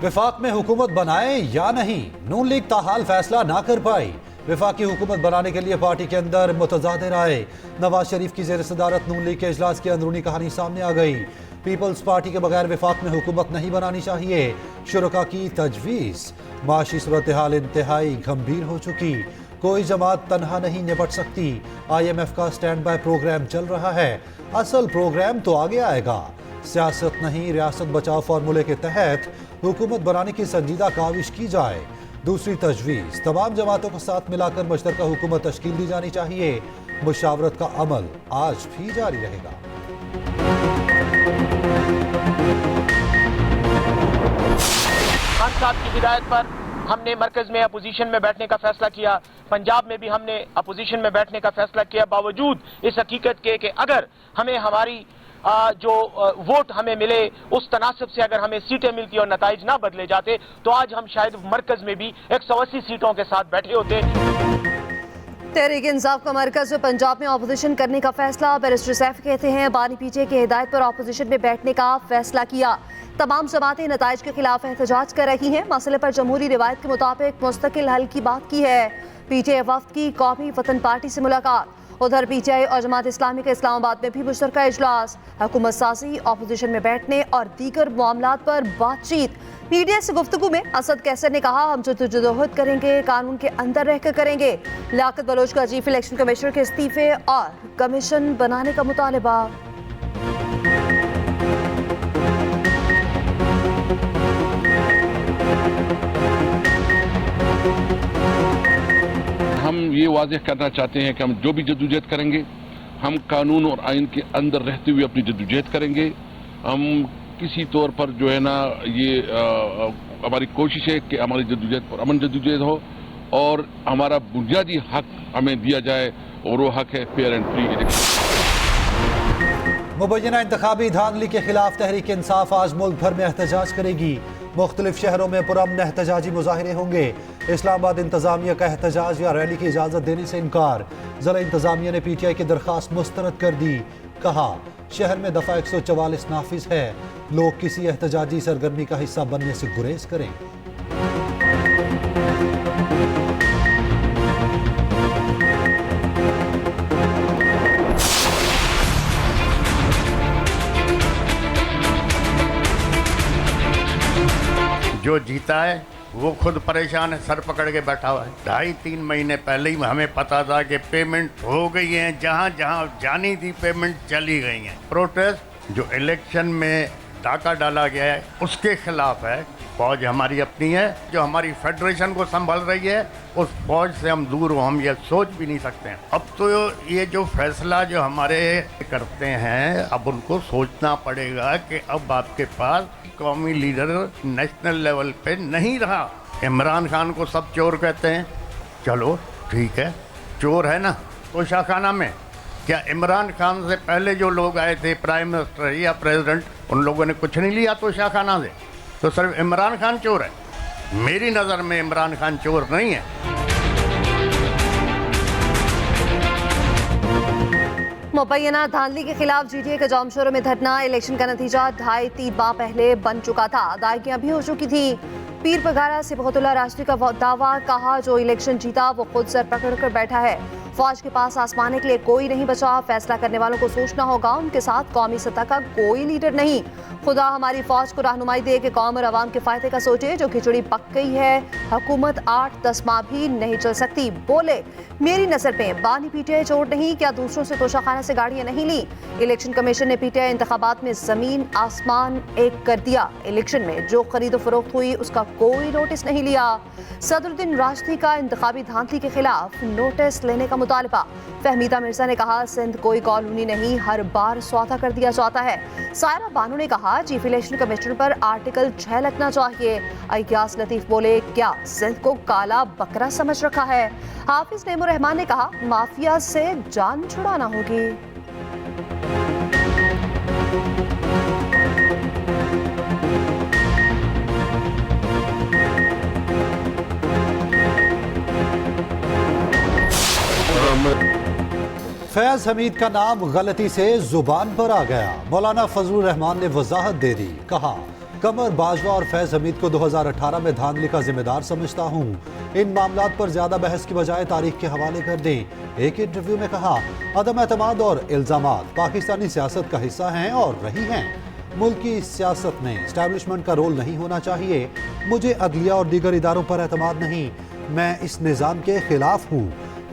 वफाक में हुकूमत बनाए या नहीं, नून लीग ताहाल फैसला ना कर पाई। वफाकी हुकूमत बनाने के लिए पार्टी के अंदर मुतज़ाद राय। नवाज शरीफ की जेर सदारत नून लीग के इजलास की अंदरूनी कहानी सामने आ गई। पीपल्स पार्टी के बगैर वफाक में हुकूमत नहीं बनानी चाहिए, शुरका की तजवीज़। माशी सूरत हाल इंतहाई गंभीर हो चुकी, कोई जमात तनहा नहीं निपट सकती। IMF का स्टैंड बाय प्रोग्राम चल रहा है, असल प्रोग्राम तो आगे आएगा। सियासत नहीं, रियासत बचाओ फार्मूले के तहत हुकूमत बनाने की संजीदा काविश की जाए। दूसरी तजवीज़, तमाम जमातों को साथ मिलाकर मुश्तरका हुकूमत तश्कील दी जानी चाहिए। मुशावरत का अमल आज भी जारी रहेगा। खान साहब की हिदायत पर हमने मरकज में अपोजिशन में बैठने का फैसला किया, पंजाब में भी हमने अपोजिशन में बैठने का फैसला किया, बावजूद इस हकीकत के कि अगर हमें हमारी जो वोट हमें मिले उस तनासिब से अगर हमें सीटें मिलती और नताइज ना बदले जाते तो आज हम शायद मरकज में भी 180 सीटों के साथ बैठे होते। तहरीक इंसाफ का मरकज में पंजाब में अपोजिशन करने का फैसला। बैरिस्टर सैफ कहते हैं बानी पीछे की हिदायत पर अपोजिशन में बैठने का फैसला किया। तमाम जमातें नताइज के खिलाफ एहतजाज कर रही हैं। मसले पर जमहूरी रिवायत के मुताबिक मुस्तकिल हल की बात की है। PTI वफ्द की कौमी वतन पार्टी से मुलाकात। उधर PTI और जमात इस्लामी का इस्लामाबाद में भी मुश्तरका इजलास। हुकूमत साजी, अपोजिशन में बैठने और दीगर मामलात पर बातचीत। मीडिया से गुफ्तगू में असद कैसर ने कहा, हम जदोजहद करेंगे, कानून के अंदर रहकर करेंगे। लियाकत बलोच का चीफ इलेक्शन कमिश्नर के इस्तीफे और कमीशन बनाने का मुतालबा। हम ये वाज़ेह करना चाहते हैं कि हम जो भी जदोजहद करेंगे, हम कानून और आइन के अंदर रहते हुए अपनी जदोजहद करेंगे। हम किसी तौर पर जो है ना, ये हमारी कोशिश है कि हमारी जदोजहद पर अमन जदोजहद हो और हमारा बुनियादी हक हमें दिया जाए, और वो हक है फेयर एंड फ्री इलेक्शन। मुबैना इंतखाबी धांधली के खिलाफ तहरीक इंसाफ आज मुल्क भर में एहतजाज करेगी। मुख्तलिफ शहरों में पुरअमन एहतजाजी मुजाहिरे होंगे। इस्लामाबाद इंतजामिया का एहतजाज या रैली की इजाज़त देने से इनकार। ज़िला इंतजामिया ने PTI की दरख्वास्त मुस्तरद कर दी। कहा, शहर में दफ़ा 144 नाफिज है, लोग किसी एहतजाजी सरगर्मी का हिस्सा बनने से गुरेज करें। जो जीता है वो खुद परेशान है, सर पकड़ के बैठा हुआ है। 2.5-3 महीने पहले ही हमें पता था कि पेमेंट हो गई है, जहाँ जहाँ जानी थी पेमेंट चली गई है। प्रोटेस्ट जो इलेक्शन में डाका डाला गया है उसके खिलाफ है। फौज हमारी अपनी है, जो हमारी फेडरेशन को संभाल रही है, उस फौज से हम दूर हो, हम ये सोच भी नहीं सकते हैं। अब तो ये जो फैसला जो हमारे करते हैं, अब उनको सोचना पड़ेगा कि अब आपके पास कौमी लीडर नेशनल लेवल पे नहीं रहा। इमरान खान को सब चोर कहते हैं, चलो ठीक है, चोर है ना तोशाखाना में। क्या इमरान खान से पहले जो लोग आए थे, प्राइम मिनिस्टर या प्रेसिडेंट, उन लोगों ने कुछ नहीं लिया तोशाखाना से? तो सिर्फ इमरान खान चोर है? मेरी नज़र में इमरान खान चोर नहीं है। मुबैना धांधली के खिलाफ GTA के जामशोरों में धरना। इलेक्शन का नतीजा 2.5-3 माह पहले बन चुका था, अदायगियां भी हो चुकी थी। पीर पगारा सिबगतुल्लाह राष्ट्री का दावा, कहा जो इलेक्शन जीता वो खुद सर पकड़ कर बैठा है। फौज के पास आसमाने के लिए कोई नहीं बचा। फैसला करने वालों को सोचना होगा, उनके साथ कौमी सतह का कोई लीडर नहीं। खुदा हमारी फौज को रहनुमाई दे कि कौम और आवाम के फायदे का सोचे। जो खिचड़ी पक गई है, हुकूमत 8-10 माह भी नहीं चल सकती। बोले, मेरी नजर में बानी PTI चोर नहीं, क्या दूसरों से तोशाखाना से गाड़ियां नहीं ली? इलेक्शन कमीशन ने PTI इंतखाबात में जमीन आसमान एक कर दिया। इलेक्शन में जो खरीदो फरोख्त हुई उसका कोई नोटिस नहीं लिया। सदरुद्दीन राष्ट्री का इंतखाबी धांधली के खिलाफ नोटिस लेने का मुतालबा। फहमीदा मिर्जा ने कहा, सिंध कोई कॉलोनी नहीं, हर बार सौदा कर दिया जाता है। सायरा बानो ने कहा, चीफ इलेक्शन कमिश्नर पर आर्टिकल 6 लगना चाहिए। अय्यास लतीफ बोले, क्या सिंध को काला बकरा समझ रखा है? हाफिज नेमुर रहमान ने कहा, माफिया से जान छुड़ाना होगी। फैज हमीद का नाम गलती से जुबान पर आ गया। मौलाना फजलुर रहमान ने वजाहत दे दी। कहा, कमर बाजवा और फैज हमीद को 2018 में धांधली का जिम्मेदार समझता हूं। इन मामलात पर ज्यादा बहस की बजाय तारीख के हवाले कर दें। एक इंटरव्यू में कहा, अदम एतमाद और इल्जामात पाकिस्तानी सियासत का हिस्सा हैं और रही हैं। मुल्क की सियासत में एस्टैब्लिशमेंट का रोल नहीं होना चाहिए। मुझे अदलिया और दीगर इदारों पर एतमाद नहीं। मैं इस निज़ाम के खिलाफ हूँ।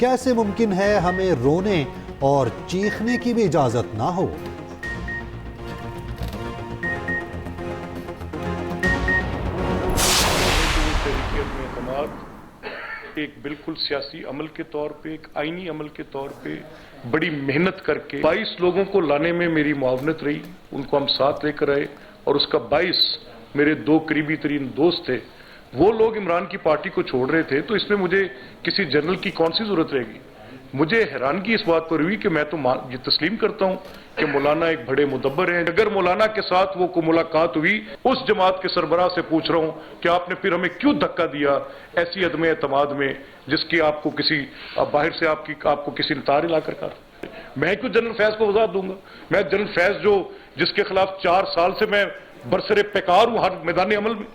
कैसे मुमकिन है हमें रोने और चीखने की भी इजाजत ना हो। एक बिल्कुल सियासी अमल के तौर पे, एक आईनी अमल के तौर पे बड़ी मेहनत करके 22 लोगों को लाने में मेरी मुआवनत रही। उनको हम साथ लेकर आए और उसका 22 मेरे 2 करीबी तरीन दोस्त थे। वो लोग इमरान की पार्टी को छोड़ रहे थे, तो इसमें मुझे किसी जनरल की कौन सी जरूरत रहेगी। मुझे हैरानगी इस बात पर हुई कि मैं तो ये तस्लीम करता हूं कि मौलाना एक बड़े मुदब्बर हैं। अगर मौलाना के साथ वो को मुलाकात हुई, उस जमात के सरबराह से पूछ रहा हूं कि आपने फिर हमें क्यों धक्का दिया ऐसी अदम एतमाद में, जिसकी आपको किसी बाहर से आपको किसी ने तार हिलाकर कहा। मैं क्यों जनरल फैज को वजाहत दूंगा। मैं जनरल फैज जिसके खिलाफ 4 साल से मैं बरसरे पेकार हूं हर मैदानी अमल में,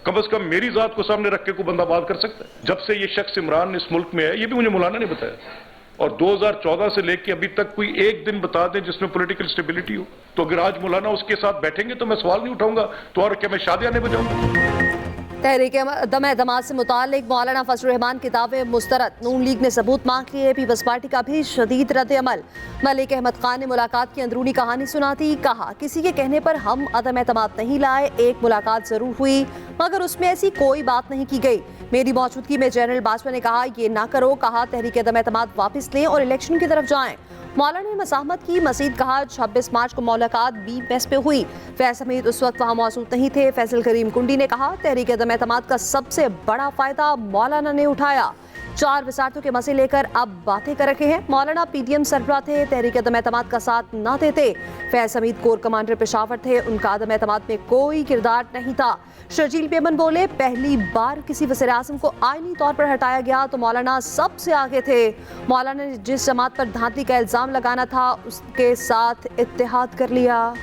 कम से कम मेरी जात को सामने रख के कोई बंदा बात कर सकता है। जब से ये शख्स इमरान इस मुल्क में है, ये भी मुझे मौलाना ने बताया, और 2014 से लेके अभी तक कोई एक दिन बता दें जिसमें पॉलिटिकल स्टेबिलिटी हो। तो अगर आज मौलाना उसके साथ बैठेंगे तो मैं सवाल नहीं उठाऊंगा, तो और क्या मैं शादियां नहीं बजाऊंगा। तहरीक अदम एतमाद से मुताल्लिक मौलाना फजल रहमान की दावे मुस्तरद। नून लीग ने सबूत मांग लिए। पीपल्स पार्टी का भी शदीद रद्द अमल। मलिक अहमद खान ने मुलाकात की अंदरूनी कहानी सुनाती। कहा, किसी के कहने पर हम अदम एतमाद नहीं लाए। एक मुलाकात जरूर हुई, मगर उसमें ऐसी कोई बात नहीं की गई। मेरी मौजूदगी में जनरल बाजवा ने कहा, ये ना करो। कहा, तहरीक अदम एतमाद वापस लें और इलेक्शन की तरफ जाएं। मौलाना ने मज़ाहमत की। मजीद कहा, 26 मार्च को मुलाकात बी मेस पे हुई। फैज हमीद उस वक्त वहाँ मौजूद नहीं थे। फैसल करीम कुंडी ने कहा, तहरीक अदम एतमाद का सबसे बड़ा फायदा मौलाना ने उठाया। 4 वजारतों के मसले लेकर अब बातें कर रखे हैं। मौलाना PDM सरबराह थे, तहरीक अदम एतमाद का साथ न देते। फैज हमीद कोर कमांडर पेशावर थे, उनका अदम एतमाद में कोई किरदार नहीं था। शर्जील पेमन बोले, पहली बार किसी वज़ीर आज़म को आईनी तौर पर हटाया गया तो मौलाना सबसे आगे थे। मौलाना ने जिस जमात पर धांधली का इल्ज़ाम लगाना था उसके साथ इत्तेहाद कर लिया।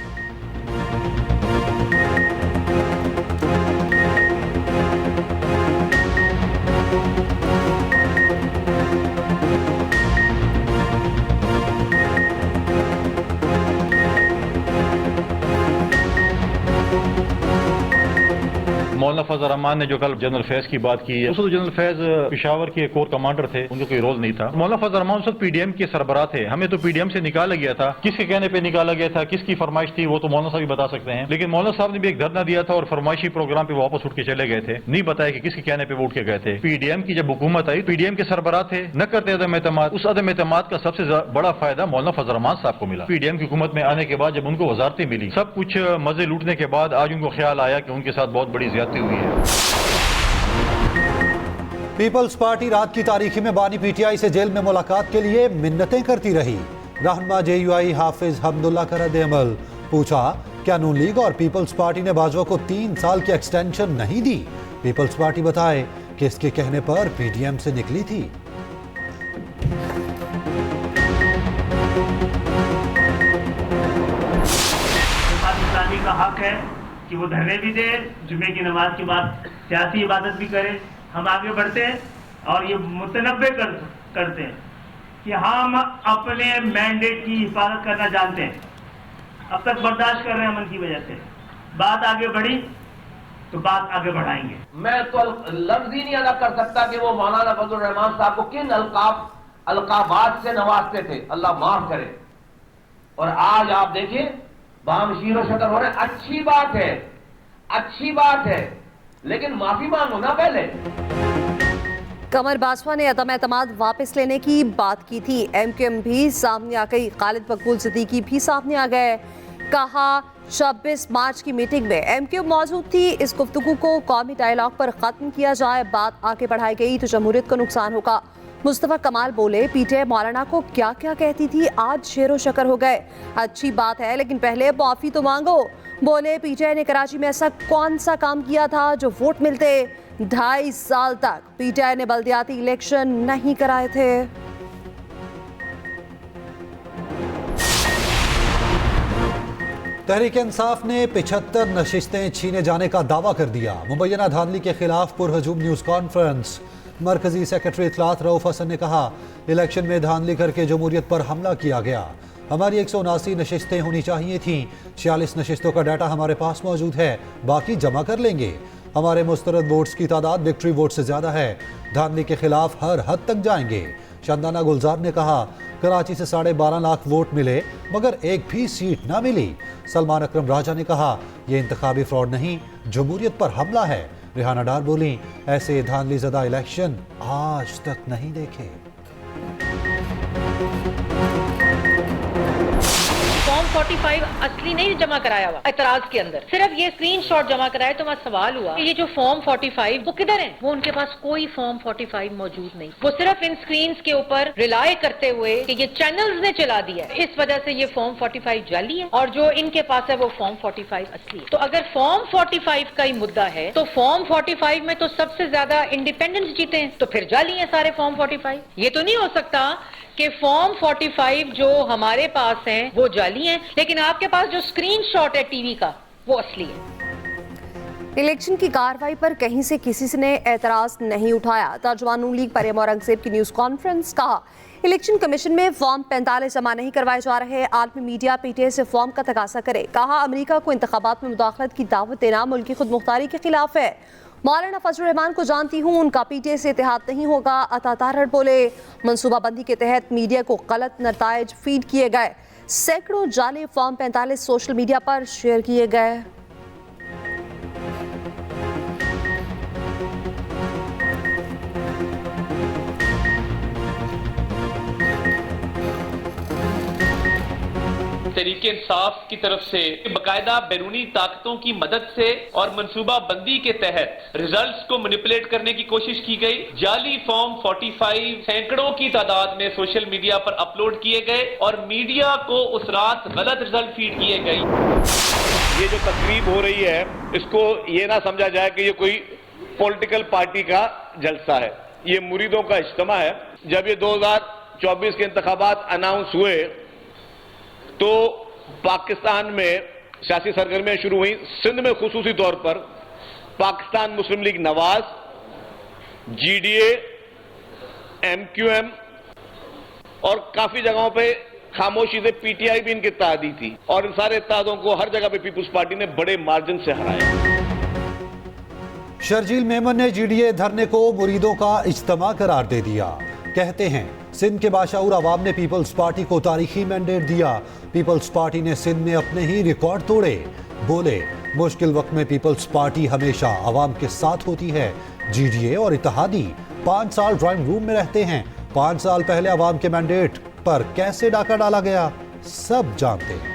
मौलाना फजल रहमान ने जो कल जनरल फैज की बात की है, उसमें तो जनरल फैज पेशावर के कोर कमांडर थे, उनका कोई रोल नहीं था। मौलाना फजल रहमान उस वक्त PDM के सरबराह थे। हमें तो PDM से निकाला गया था। किसके कहने पे निकाला गया था, किसकी फरमाइश थी, वो तो मौलाना साहब ही बता सकते हैं। लेकिन मौलाना साहब ने भी एक धरना दिया था और फरमाइशी प्रोग्राम पे वापस उठ के चले गए थे। नहीं बताया कि किसके कहने पे वो उठ के गए थे। PDM की जब हुकूमत आई, PDM के सरबराह थे, न करते अदम एतमाद। उस अदम एतमाद का सबसे बड़ा फायदा मौलाना फजल रहमान साहब को मिला। PDM की हुकूमत में आने के बाद जब उनको वजारतें मिली, सब कुछ मजे लूटने के बाद आज उनको ख्याल आया कि उनके साथ बहुत बड़ी ज्यादती हुई है। पीपल्स पार्टी रात की तारीखी में बानी PTI से जेल में मुलाकात के लिए मिन्नतें करती रही। रहनुमा JUI हाफिज हमदुल्ला का रद्द अमल। पूछा, क्या नून लीग और पीपल्स पार्टी ने बाजवा को 3 साल की एक्सटेंशन नहीं दी। पीपल्स पार्टी बताए कि इसके कहने पर PDM से निकली थी। पाकिस्तानी का हक है कि वो धरने भी दे, जुमे की नमाज के बाद सियासी इबादत भी करे। हम आगे बढ़ते हैं और ये मुतनब्बे करते हैं कि हम अपने मैंडेट की हिफाजत करना जानते हैं। अब तक बर्दाश्त कर रहे हैं अमन की वजह से। बात आगे बढ़ी तो बात आगे बढ़ाएंगे। मैं तो लफ्ज ही नहीं अदा कर सकता कि वो मौलाना फजल रहमान साहब को किन अलकाबात से नवाजते थे, अल्लाह माफ करे। और आज आप देखिए बाम शीरो शक्र हो रहे। अच्छी बात है, अच्छी बात है, लेकिन माफी मांगो ना पहले। कमर बाजवा ने अदम एतमाद वापस लेने की बात की थी। MQM भी सामने आ गई। खालिद मकबूल सिद्दीकी भी सामने आ गए। कहा, 26 मार्च की मीटिंग में MQM मौजूद थी। इस गुफ्तगू को कौमी डायलॉग पर खत्म किया जाए। बात आगे बढ़ाई गई तो जमहूरियत को नुकसान होगा। मुस्तफा कमाल बोले, PTI मौलाना को क्या क्या कहती थी, आज शेरो शकर हो गए। अच्छी बात है, लेकिन पहले माफी तो मांगो। बोले, PTI ने कराची में ऐसा कौन सा काम किया था जो वोट मिलते। 2.5 साल तक PTI ने बल्दियाती इलेक्शन नहीं कराए थे। तहरीक इंसाफ ने 75 नशिस्तें छीने जाने का दावा कर दिया। मुबैना धांधली के खिलाफ पुरहजूम न्यूज़ कॉन्फ्रेंस। मरकजी सेक्रेटरी इत्तलात रऊफ हसन ने कहा, इलेक्शन में धांधली करके जमहूरियत पर हमला किया गया। हमारी 179 नशिस्तें होनी चाहिए थीं। 46 नशिस्तों का डाटा हमारे पास मौजूद है, बाकी जमा कर लेंगे। हमारे मुस्तरद वोट्स की तादाद विक्ट्री वोट से ज्यादा है। धांधली के खिलाफ हर हद तक जाएंगे। शांदाना गुलजार ने कहा, कराची से 12.5 लाख वोट मिले मगर एक भी सीट ना मिली। सलमान अकरम राजा ने कहा, यह इंतखाबी फ्रॉड नहीं, जमहूरियत पर हमला है। रिहाना डार बोली, ऐसे धांधली ज़दा इलेक्शन आज तक नहीं देखे। फॉर्म 45 असली नहीं जमा कराया हुआ एतराज के अंदर, सिर्फ ये स्क्रीनशॉट जमा कराया। तो मैं सवाल हुआ कि ये जो फॉर्म 45 वो किधर है? वो उनके पास कोई फॉर्म 45 मौजूद नहीं। वो सिर्फ इन स्क्रीन्स के ऊपर रिलाय करते हुए कि ये चैनल्स ने चला दिया है, इस वजह से ये फॉर्म 45 जाली है और जो इनके पास है वो फॉर्म 45 असली है। तो अगर फॉर्म 45 का ही मुद्दा है तो फॉर्म 45 में तो सबसे ज्यादा इंडिपेंडेंस जीते हैं, तो फिर जाली है सारे फॉर्म 45। ये तो नहीं हो सकता कि फॉर्म 45 जो हमारे पास हैं वो जाली हैं, लेकिन आपके पास जो स्क्रीनशॉट है टीवी का वो असली है। इलेक्शन की कार्रवाई पर कहीं से किसी ने एतराज नहीं उठाया। तर्जुमान नून लीग मरियम औरंगजेब की न्यूज़ कॉन्फ्रेंस। कहा, इलेक्शन कमीशन में फॉर्म 45 जमा नहीं करवाए जा रहे। आलमी मीडिया पीटीआई से फॉर्म का तकाजा करे। कहा, अमेरिका को इंतखाबात में मुदाखलत की दावत देना मुल्की खुद मुख्तारी के खिलाफ है। मौलाना फजल रहमान को जानती हूँ, उनका पीटीआई से इत्तेहाद नहीं होगा। अता तारड़ बोले, मनसूबाबंदी के तहत मीडिया को गलत नताइज फीड किए गए। सैकड़ों जाली फॉर्म 45 सोशल मीडिया पर शेयर किए गए। तहरीक इंसाफ की तरफ से बाकायदा बैरूनी ताकतों की मदद से और मनसूबा बंदी के तहत रिजल्ट्स को मैनिपुलेट करने की कोशिश की गई। जाली फॉर्म 45 सैकड़ों की तादाद में सोशल मीडिया पर अपलोड किए गए और मीडिया को उस रात गलत रिजल्ट फीड किए गए। ये जो तकरीब हो रही है, इसको ये ना समझा जाए कि ये कोई पॉलिटिकल पार्टी का जलसा है। ये मुरीदों का इज्तिमा है। जब ये 2024 के इंतखाबात अनाउंस हुए तो पाकिस्तान में सियासी सरगर्मियां शुरू हुई। सिंध में खुसूसी तौर पर पाकिस्तान मुस्लिम लीग नवाज, जीडीए, एमक्यूएम और काफी जगहों पे खामोशी से पीटीआई भी इनके इत्तेहादी थी और इन सारे इत्तेहादों को हर जगह पे पीपुल्स पार्टी ने बड़े मार्जिन से हराया। शर्जील मेमन ने जीडीए धरने को मुरीदों का इज्तिमा करार दे दिया। कहते हैं, सिंध के बाशाऊर अवाम ने पीपल्स पार्टी को तारीखी मैंडेट दिया। पीपल्स पार्टी ने सिंध में अपने ही रिकॉर्ड तोड़े। बोले, मुश्किल वक्त में पीपल्स पार्टी हमेशा अवाम के साथ होती है। जीडीए और इत्तेहादी 5 साल ड्राइंग रूम में रहते हैं। 5 साल पहले अवाम के मैंडेट पर कैसे डाका डाला गया, सब जानते हैं।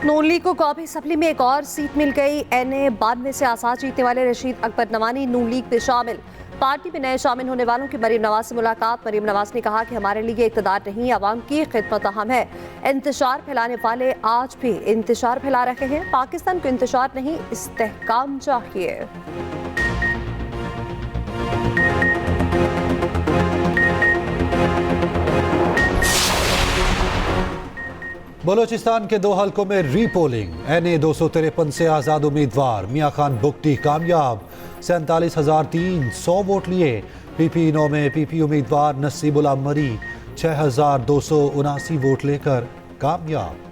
नून लीग को कौमी असम्बली में एक और सीट मिल गई। एनए 92 से आसाद जीतने वाले रशीद अकबर नवानी नून लीग में शामिल। पार्टी में नए शामिल होने वालों की मरीम नवाज से मुलाकात। मरीम नवाज ने कहा कि हमारे लिए इक़्तिदार नहीं, आवाम की खिदमत अहम है। इंतशार फैलाने वाले आज भी इंतशार फैला रहे हैं। पाकिस्तान को इंतशार नहीं, इस्तेहकाम चाहिए। बलोचिस्तान के 2 हलकों में रीपोलिंग। एनए 253 से आज़ाद उम्मीदवार मियां खान बुगटी कामयाब। 47,300 वोट लिए। पीपी 9 में पीपी उम्मीदवार नसीबुल्लाह मरी 6,279 वोट लेकर कामयाब।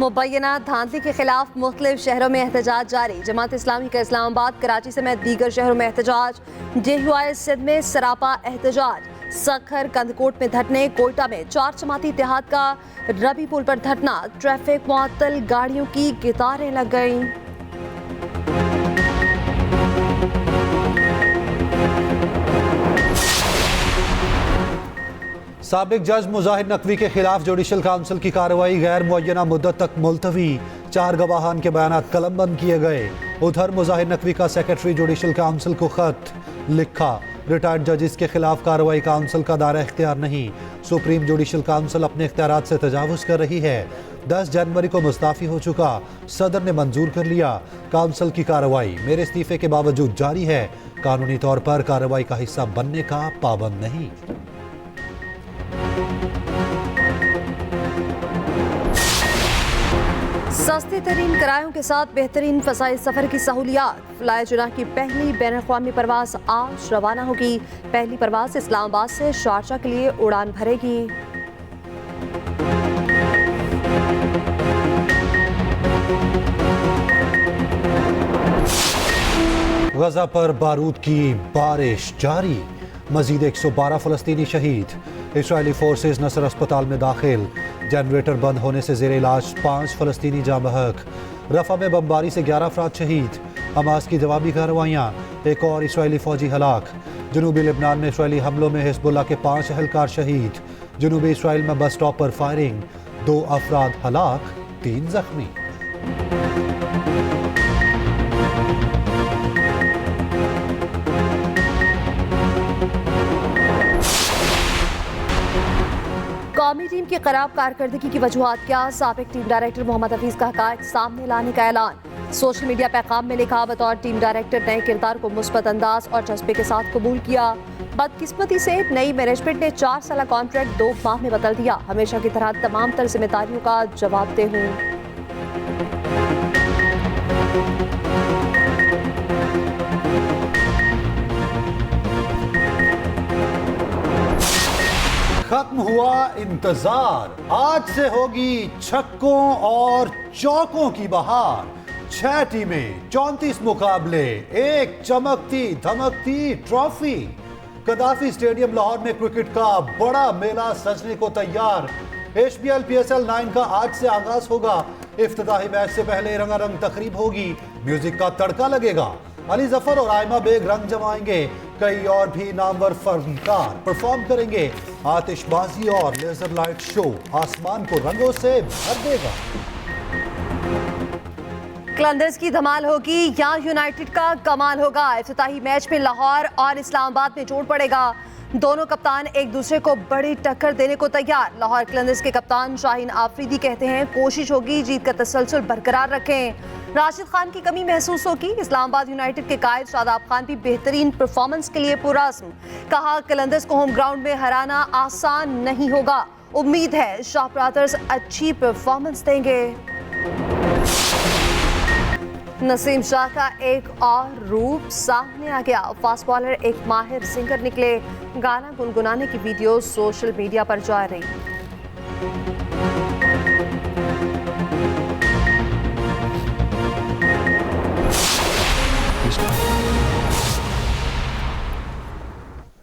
मुबैना धांधली के खिलाफ मुख्तलिफ शहरों में एहतजाज जारी। जमात इस्लामी का इस्लामाबाद, कराची समेत दीगर शहरों में एहतजाज। जेयूआई सिंध में सरापा एहतजाज। सखर कंदकोट में धरने। कोयटा में 4 जमाती इत्तेहाद का रबी पुल पर धरना। ट्रैफिक मुअत्तल, गाड़ियों की कतारें लग गईं। साबिक जज मुजाहिर नकवी के खिलाफ जुडिशल काउंसिल की कार्रवाई गैर मुअय्यना मुद्दत तक मुलतवी। 4 गवाहान के बयानात कलमबंद किए गए। उधर मुजाहिर नकवी का सेक्रेटरी जुडिशल काउंसिल को खत लिखा, रिटायर्ड जजेस के खिलाफ कार्रवाई काउंसिल का दायरा इख्तियार नहीं। सुप्रीम जुडिशल काउंसिल अपने इख्तियारात से तजावुज कर रही है। 10 जनवरी को मुस्ताफी हो चुका, सदर ने मंजूर कर लिया। काउंसिल की कार्रवाई मेरे इस्तीफे के बावजूद जारी है, कानूनी तौर पर कार्रवाई का हिस्सा बनने का पाबंद नहीं। सस्ते तरीन किरायों के साथ बेहतरीन फ़ज़ाइल सफ़र की सहूलियात। फ्लाई जुना की पहली बैन अक़वामी परवाज़ आज रवाना होगी। पहली परवाज़ इस्लामाबाद से शारजा के लिए उड़ान भरेगी। गजा पर बारूद की बारिश जारी, मजीद 112 फ़लस्तीनी शहीद। इसराइली फोर्सेस नसर अस्पताल में दाखिल, जनरेटर बंद होने से ज़ेर इलाज 5 फ़लस्तीनी जाँ बहक। रफ़ा में बमबारी से 11 अफराद शहीद। हमास की जवाबी कार्रवाइयाँ, एक और इसराइली फ़ौजी हलाक। जनूबी लेबनान में इसराइली हमलों में हिज़्बुल्लाह के 5 अहलकार शहीद। जनूबी इसराइल में बस स्टॉप पर फायरिंग, 2 अफराद हलाक, 3 जख्मी। कौमी टीम की खराब कारकर्दगी की वजूहात क्या, साबिक टीम डायरेक्टर मोहम्मद हफीज का हक़ाइक़ सामने लाने का ऐलान। सोशल मीडिया पैगाम में लिखा, बतौर टीम डायरेक्टर नए किरदार को मुस्बत अंदाज और जज्बे के साथ कबूल किया। बदकिस्मती से नई मैनेजमेंट ने 4 साल कॉन्ट्रैक्ट 2 माह में बदल दिया। हमेशा की तरह तमाम तर जिम्मेदारियों का जवाबदेह हूँ। खत्म हुआ इंतजार, आज से होगी छक्कों और चौकों की बहार। 6 टीमें, 34 मुकाबले, एक चमकती धमकती ट्रॉफी। कदाफी स्टेडियम लाहौर में क्रिकेट का बड़ा मेला सजने को तैयार। HBL PSL 9 का आज से आगाज होगा। इफ्तिताही मैच से पहले रंगारंग तकरीब होगी, म्यूजिक का तड़का लगेगा। अली जफर और आयमा बेग रंग जमाएंगे, कई और भी नामवर फनकार परफॉर्म करेंगे। आतिशबाजी और लेजर लाइट शो आसमान को रंगों से भर देगा। कलंदर्स की धमाल होगी या यूनाइटेड का कमाल होगा। इफ्तिताही मैच में लाहौर और इस्लामाबाद में जोड़ पड़ेगा। दोनों कप्तान एक दूसरे को बड़ी टक्कर देने को तैयार। लाहौर कलंदर्स के कप्तान शाहीन आफरीदी कहते हैं, कोशिश होगी जीत का तसलसल बरकरार रखें। राशिद खान की कमी महसूस होगी। इस्लामाबाद यूनाइटेड के कायद शादाब खान भी बेहतरीन परफॉर्मेंस के लिए पुरअज़्म। कहा, कलंदर्स को होम ग्राउंड में हराना आसान नहीं होगा। उम्मीद है शाह ब्रादर्स अच्छी परफॉर्मेंस देंगे। नसीम शाह का एक और रूप सामने आ गया। फास्ट बॉलर एक माहिर सिंगर निकले। गाना गुनगुनाने की वीडियो सोशल मीडिया पर जा रही।